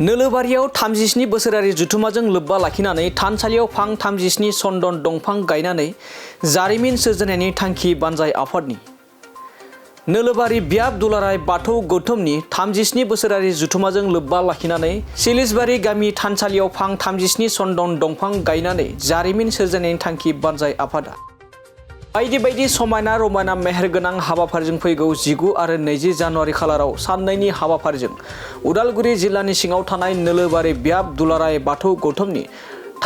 नोलोबारियाव 37 बोसोरारि जुथुमाजों लोब्बा लाखिनानै थानसालियाव फां 37 चन्दन दंफां गायनानै जारिमिन सोरजिनायनि थांखि बानजाय आफादनि। नोलोबारि बियाब दुलाराय बाथौ गौथुमनि 37 बोसोरारि जुथुमाजों लोब्बा लाखिनानै सिलिसबारि गामि थानसालियाव फां 37 चन्दन दंफां गायनानै जारिमिन सोरजिनायनि थांखि बानजाय आफादा बायदि बायदि समायना रमायना मेहेरगोनां हाबाफारिजों फैगौ 19 आरो 20 जानुवारि खालाराव साननैनि हाबाफारिजों उदालगुरि जिल्लानि सिङाव थानाय नोलोबारि बियाब दुलाराय बाथौ गौथुमनि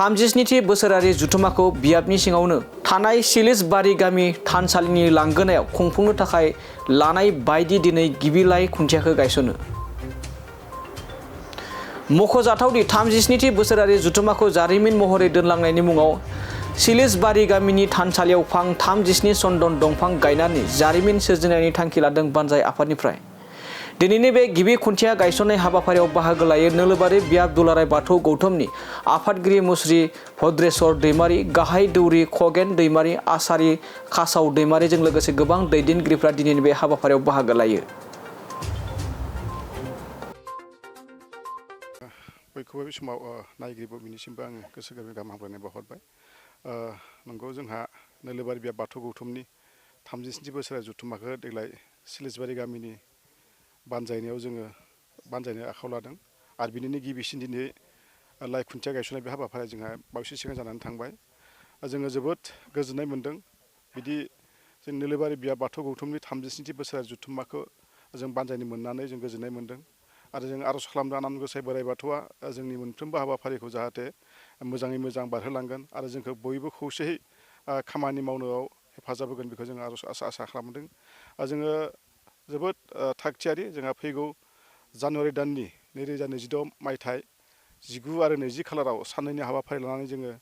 37थि बोसोरारि जुथुमाखौ बियाबनि सिङावनो थानाय सिलिसबारि गामि थानसालिनि लांगोनायाव खुंफुंनो थाखाय लानाय बायदि दिनै गिबि लाइ खुन्थियाखौ गायसनो। मख'जाथावदि 37थि बोसोरारि जुथुमाखौ जारिमिन महरै दोनलांनायनि मुङाव सिलिसबारि गामिनि थानसालियाव फां 37 चन्दन दंफां गायनानै जारिमिन सोरजिनायनि थांखि लादों बानजाय आफादनिफ्राय। दिनैनि बे गिबि खुन्थिया गायसननाय हाबाफारियाव बाहागो लायो नोलोबारि बियाब दुलाराय बाथौ गौथुमनि आफादगिरि मुस्रि भद्रेश्वर दैमारि, गाहाय दौरि खगेन दैमारि, आसारि खासाव दैमारिजों लोगोसे गोबां दैदेनगिरिफ्रा दिनैनि बे हाबाफारियाव बाहागो लायो। बयखौबो बे समाव नायगिरिबो बिनिसिमबो आङो गोसो गोरबोनि गाहाम हामलायनाय बावहरबाय। नंगौ जोंहा नोलोबारि बियाब बाथौ गौथुमनि 37 बोसोरारि जुथुमाखौ देग्लाय सिलिसबारि गामिनि बानजायनायाव जोङो बानजायनो आखायाव लादों आरो बिनिनो गिबिसिन दिनै लाइ खुन्थिया गायसननाय बे हाबाफारिया जोंहा बावैसो सिगां जानानै थांबाय। जोङो जोबोद गोजोननाय मोन्दों बिदि जों नोलोबारि बियाब बाथौ गौथुमनि 37 बोसोरारि जुथुमाखौ जों बानजायनो मोननानै जों गोजोननाय मोन्दों आरो जों आर'ज खालामदों आनान गसाइ बोराइ बाथौआ जोंनि मोनफ्रोमबो हाबाफारिखौ जाहाथे मोजाङै मोजां बारहोलांगोन आरो जोंखौ बयबो खौसेयै खामानि मावनायाव हेफाजाब होगोन बेखौ जों आसा खालामदों। जोङो जोबोद थागथियारि जोंहा फैगौ जानुवारि दाननि 2026 मायथाइ 19 आरो 20 खालाराव साननैनि हाबाफारि लानानै जोङो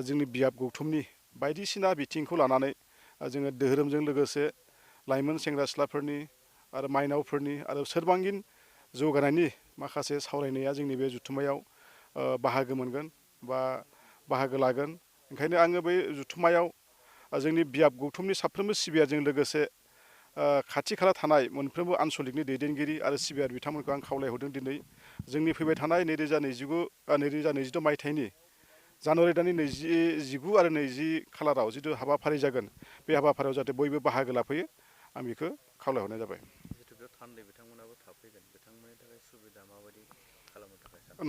जोंनि बियाब गौथुमनि बायदिसिना बिथिंखौ लानानै जोङो धोरोमजों लोगोसे लाइमोन सेंग्रा सिख्लाफोरनि आरो माइनावफोरनि आरो सोरबांगिन जौगानायनि माखासे सावरायनाया जोंनि बे जुथुमायाव बाहागो मोनगोन बा बाहागो लागोन। ओंखायनो आङो बै जुथुमायाव जोंनि बियाब गौथुमनि साफ्रोमबो सिबियारिजों लोगोसे खाथि खाला थानाय मोनफ्रोमबो आनसलिकनि दैदेनगिरि आरो सिबियारि बिथांमोनखौ आं खावलायहरदों दिनै जोंनि फैबाय थानाय 2026 मायथाइनि जानुवारि दाननि 19 आरो 20 खालाराव जिथु हाबाफारि जागोन बे हाबाफारियाव जाहाथे बयबो बाहागो लाफैयो आं बेखौ खावलायहरनाय जाबाय।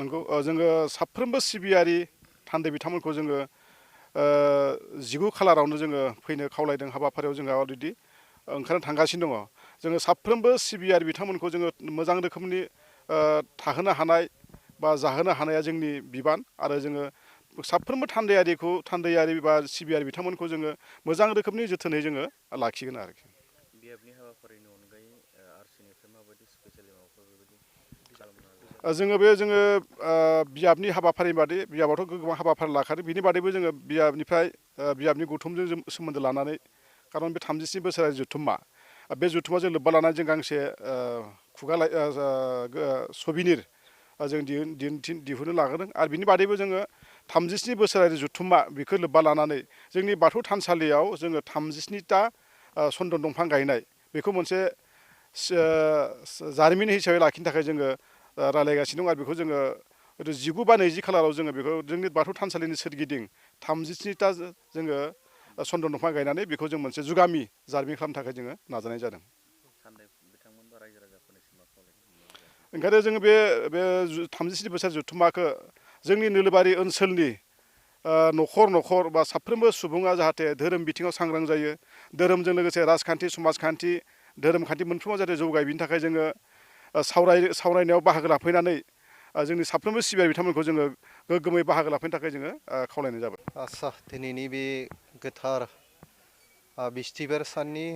नंगौ जोङो साफ्रोमबो सिबियारि थान्दै बिथांमोनखौ जोङो 19 खालारावनो जोङो फैनो खावलायदों। हाबाफारियाव जोंहा अलरेडि ओंखारनो थांगासिनो दङ। जोङो साफ्रोमबो सिबियारि बिथांमोनखौ जोङो मोजां रोखोमनि थाहोनो हानाय बा जाहोनो हानाया जोंनि बिबान आरो जोङो साफ्रोमबो थान्दैयारि बा सिबियारि बिथांमोनखौ जोङो मोजां रोखोमनि जोथोनै जोङो लाखिगोन आरोखि। जोङो बियाबनि हाबाफारि बादै बियाबावथ' गोबां हाबाफारि लाखादों बिनि बादैबो जोङो बियाबनिफ्राय बियाबनि गौथुमजों जों सोमोन्दो लानानै खारन बे 37 बोसोरारि जुथुमा बे जुथुमाजों लोब्बा लानानै जों गांसे सबिनिर जों दिहुननो लाबोदों आरो बिनि बादैबो जोङो 37 बोसोरारि जुथुमा बेखौ लोब्बा लानानै जोंनि बाथौ थानसालियाव जोङो 37टा चन्दन दंफां गायनाय बेखौ मोनसे जारिमिन हिसाबै लाखिनो थाखाय जोङो रायज्लायगासिनो दं आरो बेखौ जोङो 19 बा 20 खालाराव जोङो बेखौ जोंनि बाथौ थानसालिनि सोरगिदिं 37टा जोङो चन्दन दंफां गायनानै बेखौ जों मोनसे जुगामि जारिमिन खालामनो थाखाय जोङो नाजानाय जादों। ओंखायनो जोङो बे 37 बोसोर जुथुमाखौ जोंनि नोलोबारि ओनसोलनि न'खर न'खर बा साफ्रोमबो सुबुङा जाहाथे धोरोम बिथिङाव सांग्रां जायो धोरोमजों लोगोसे राजखान्थि समाजखान्थि धोरोम खान्थि मोनफ्रोमाव जाहाथे जौगायो बिनि थाखाय जोङो सावरायनायाव बाहागो लाफैनानै जोंनि साफ्रोमबो सिबियारि बिथांमोनखौ जोङो गोग्गोमै बाहागो लाफैनो थाखाय जोङो खावलायनाय जाबाय। दिनैनि बे गोथार बिस्थिबार साननि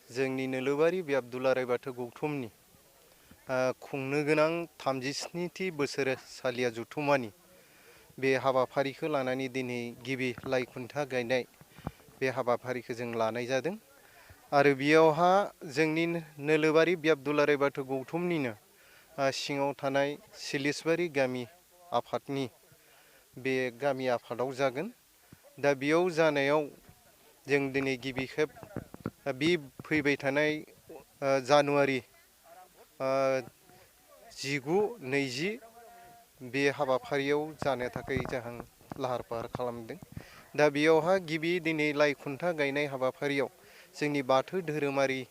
जोंनि नोलोबारि बियाब दुलाराय बाथौ गौथुमनि खुंनो गोनां 37थि बोसोरसालिया जुथुमानि बे हाबाफारिखौ लानानै दिनै गिबि लाइ खुन्था गायनाय बे हाबाफारिखौ जों लानाय जादों आरो बेयावहा जोंनि नोलोबारि बियाब दुलाराय बाथौ गौथुमनिनो सिङाव थानाय सिलिसबारि गामि आफादनि बे गामि आफादाव जागोन। दा बेयाव जानायाव जों दिनै गिबि खेब बे फैबाय थानाय जानुवारि 19, 20 बे हाबाफारियाव जानो थाखाय जों लाहार फाहार खालामदों। दा बेयावहा गिबि दिनै लाइ खुन्था गायनाय हाबाफारियाव जोंनि बाथौ धोरोमारि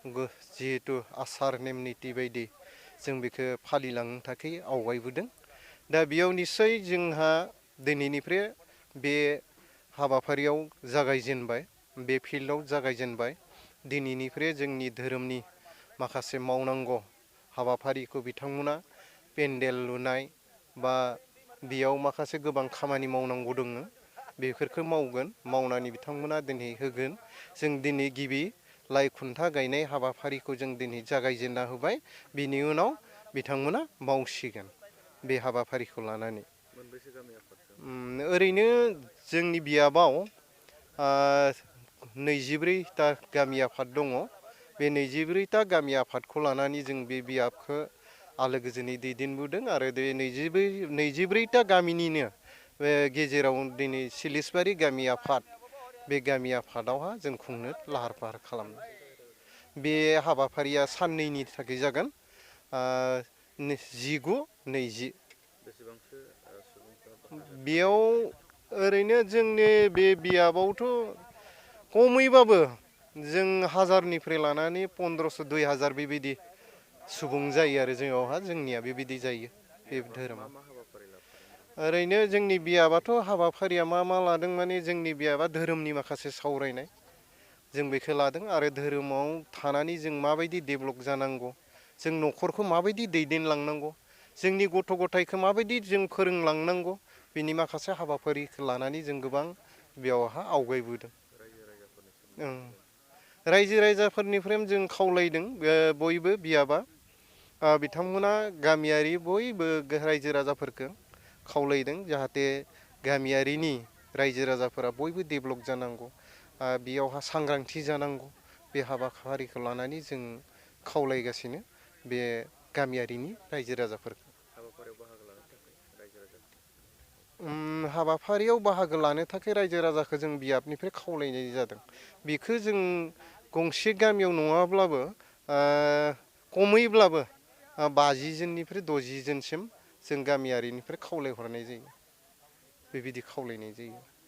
जिहेतु आसार नेम निति बायदि जों बेखौ फालिलांनो थाखाय आवगायबोदों। दा बेयाव निस्सय जोंहा दिनैनिफ्राय बे हाबाफारियाव जागायजेनबाय, बे फिल्डआव जागायजेनबाय। दिनैनिफ्राय जोंनि धोरोमनि माखासे मावनांगौ हाबाफारिखौ बिथांमोना पेन्डेल लुनाय बा बेयाव माखासे गोबां खामानि मावनांगौ दङ, बेफोरखौ मावगोन, मावनानै बिथांमोना दिनै होगोन। जों दिनै गिबि लाइ खुन्था गायनाय हाबाफारिखौ जों दिनै जागायजेनना होबाय। बिनि उनाव बिथांमोना मावसिगोन बे हाबाफारिखौ लानानै। ओरैनो जोंनि बियाबाव 24टा गामि आफाद दङ। बे 24टा गामि आफादखौ लानानै जों बे बियाबखौ आलो गोजोनै दैदेनबोदों आरो बे 24टा गामिनिनो गेजेराव दिनै सिलिसबारि गामि आफाद, बे गामि आफादावहा जों खुंनो लाहार फाहार खालामदों। बे हाबाफारिया साननैनि थाखाय जागोन, 19-20। बेयाव ओरैनो जोंनि बे बियाबावथ' खमैबाबो जों 1000निफ्राय लानानै 1500-2000 बेबायदि सुबुं जायो आरो जोंनियावहा, जोंनिया बेबायदि जायो बे धोरोमा। ओरैनो जोंनि बियाबाथ' हाबाफारिया मा लादों माने जोंनि बियाबा धोरोमनि माखासे सावरायनाय जों बेखौ लादों आरो धोरोमाव थानानै जों माबायदि डेभेलप जानांगौ, जों न'खरखौ माबायदि दैदेनलांनांगौ, जोंनि गथ' गथायखौ माबायदि जों फोरोंलांनांगौ, बिनि माखासे हाबाफारिखौ लानानै जों गोबां बेयावहा आवगायबोदों। रायजो राजाफोरनिफ्राय जों खावलायदों, बयबो बियाबा बिथांमोना गामियारि बयबो रायजो राजाफोरखौ खावलायदों जाहाथे गामियारिनि रायजो राजाफोरा बयबो डेभेलप जानांगौ, बेयावहा सांग्रांथि जानांगौ। बे हाबाफारिखौ लानानै जों खावलायगासिनो बे गामियारिनि रायजो राजाफोरखौ। हाबाफारियाव बाहागो लानो थाखाय रायजो राजाखौ जों बियाबनिफ्राय खावलायनाय जादों। बेखौ जों गंसे गामियाव नङाब्लाबो खमैब्लाबो 50 जननिफ्राय 60 जनसिम जों गामियारिनिफ्राय खावलायहरनाय जायो, बेबायदि खावलायनाय जायो।